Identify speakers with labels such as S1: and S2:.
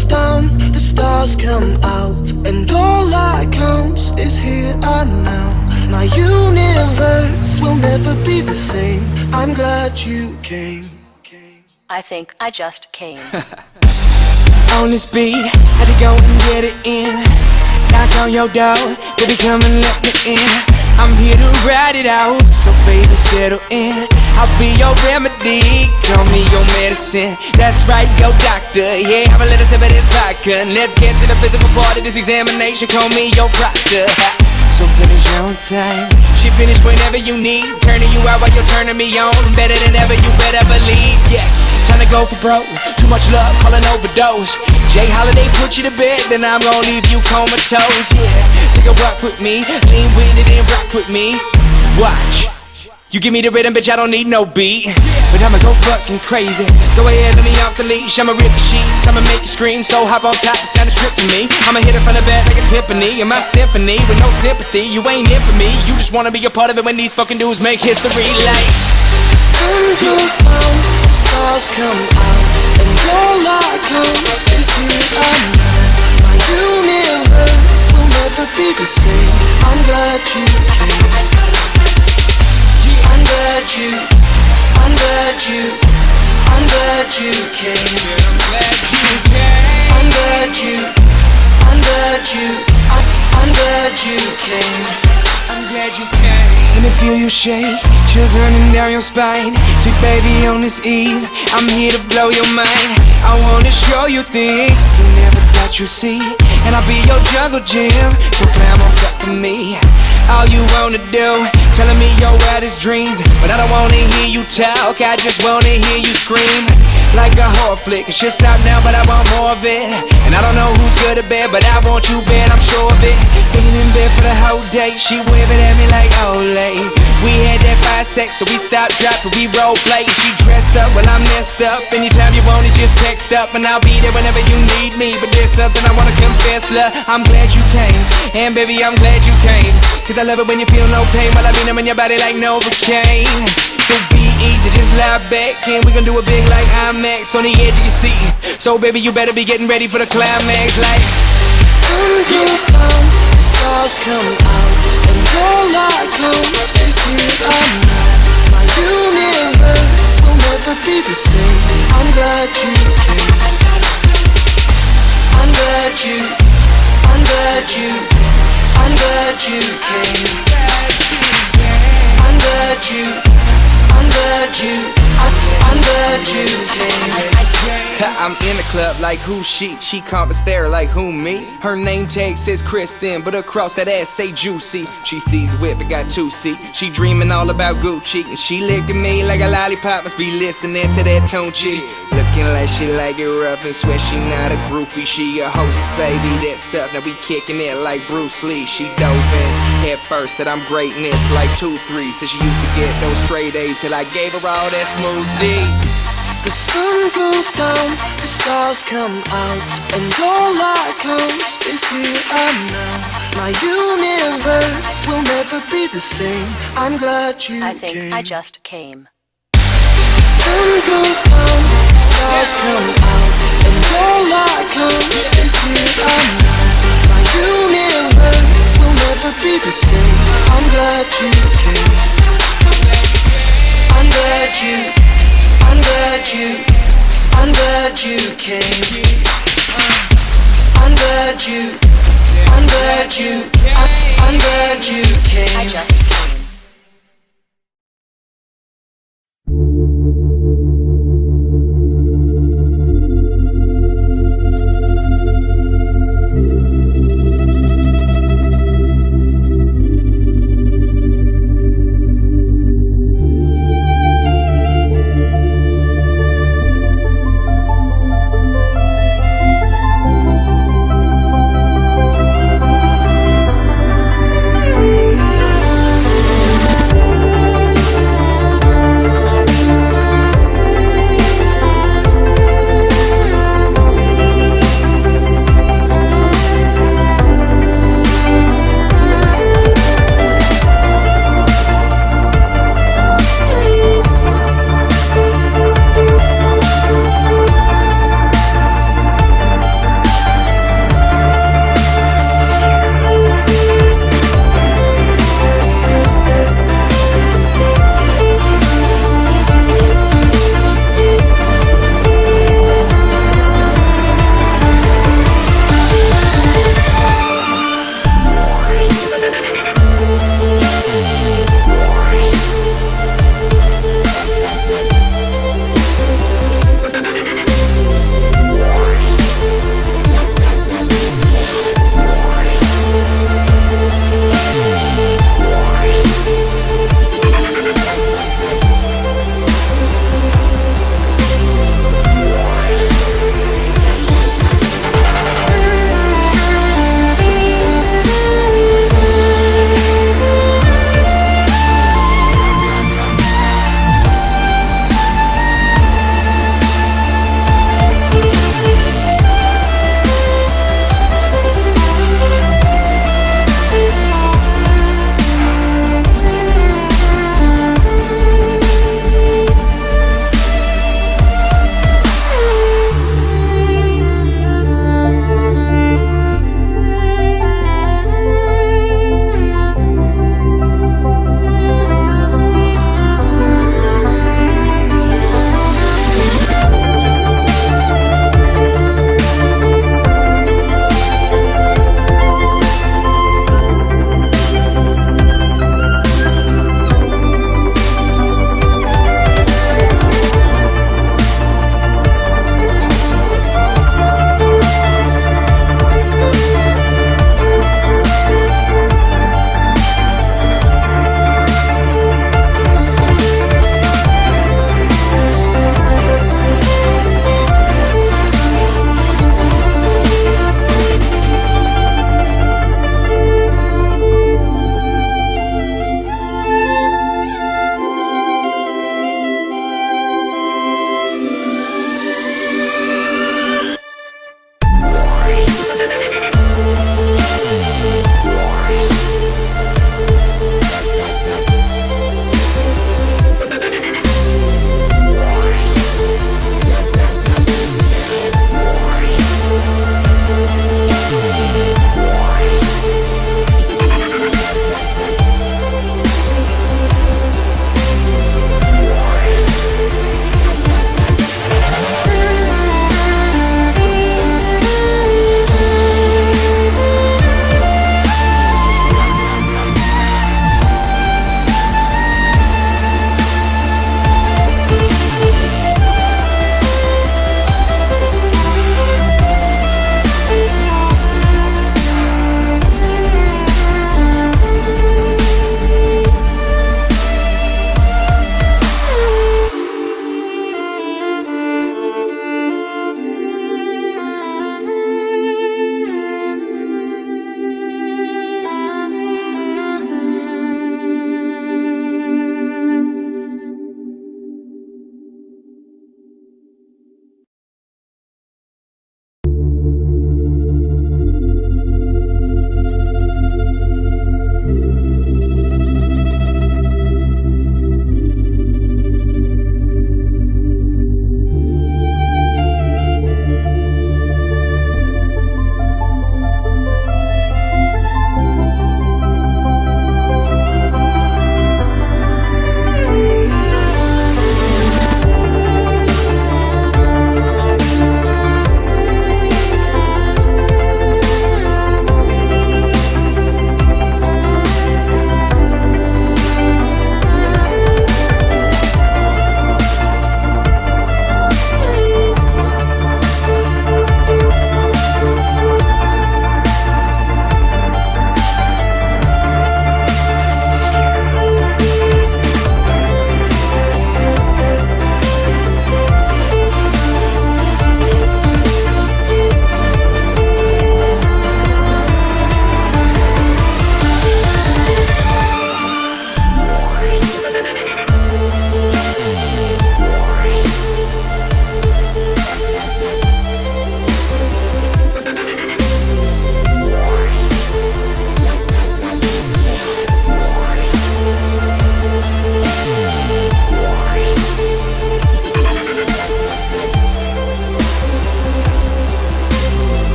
S1: goes down, the stars come out, and all that counts is here and now. My universe will never be the same. I'm glad you came.
S2: I think I just came.
S3: On this beat, had to go and get it in. Knock on your door, baby come and let me in. I'm here to ride it out, so baby settle in. I'll be your remedy, call me your medicine. That's right, your doctor, yeah, have a little sip of this vodka. Let's get to the physical part of this examination, call me your proctor. So finish on time, she finish whenever you need. Turning you out while you're turning me on, better than ever, you better believe. Yes, time to go for broke, too much love, call an overdose. Jay Holiday put you to bed, then I'm gonna leave you comatose. Yeah, take a walk with me, lean with it and rock with me. Watch, you give me the rhythm, bitch, I don't need no beat. But I'ma go fucking crazy. Go ahead, let me off the leash. I'ma rip the sheets, I'ma make you scream. So hop on top, it's kinda strip for me. I'ma hit it from the back like a Tiffany. In my symphony, with no sympathy, you ain't in for me. You just wanna be a part of it when these fucking dudes make history like.
S1: The sun goes down, the stars come out, and all that counts is here and now. My universe will never be the same. I'm glad you came. I'm glad you came. I'm glad you came. I'm glad you came.
S3: When I feel you shake, chills running down your spine. See baby on this eve, I'm here to blow your mind. I wanna show you things you never thought you'd see. And I'll be your jungle gym, so climb on top of me. All you wanna do, telling me your wildest dreams. But I don't wanna hear you talk, I just wanna hear you scream. Like a horror flick, it should stop now but I want more of it. And I don't know who's good or bad, but I want you bad, I'm sure of it. Staying in bed for the whole day, she waving at me like Olay. We had that fire sex, so we stopped, dropped, and we role play. She dressed up, well I'm messed up. Anytime you want it, just text up, and I'll be there whenever you need me. But there's something I wanna confess, love, I'm glad you came. And baby, I'm glad you came. Cause I love it when you feel no pain while I be in your body like Novocaine. So be easy, just lie back, and we gon' do it big like IMAX on the edge of your seat. So baby, you better be getting ready for the climax like.
S1: The sun goes down, the stars come out, and all that counts is here and now. My universe will never be the same. I'm glad you came. I'm glad you came. I'm glad you came.
S3: I'm in the club like who she come and stare like who me. Her name tag says Kristen, but across that ass say Juicy. She sees whip, it got 2 seats. She dreaming all about Gucci, and she licking me like a lollipop. Must be listening to that Tunchi. Looking like she like it rough and swear she not a groupie. She a hostess, baby, that stuff. Now we kicking it like Bruce Lee. She dove in head first, said I'm greatness like 2-3. Said she used to get those straight A's till I gave her all that smooth D.
S1: The sun goes down, the stars come out, and all that counts is here and now. My universe will never be the same. I'm glad you
S2: I think
S1: came.
S2: I just came.
S1: The sun goes down, the stars come out, and all that counts is here and now. My universe will never be the same. I'm glad you came. I'm glad you came. I'm glad you came.
S2: I just came.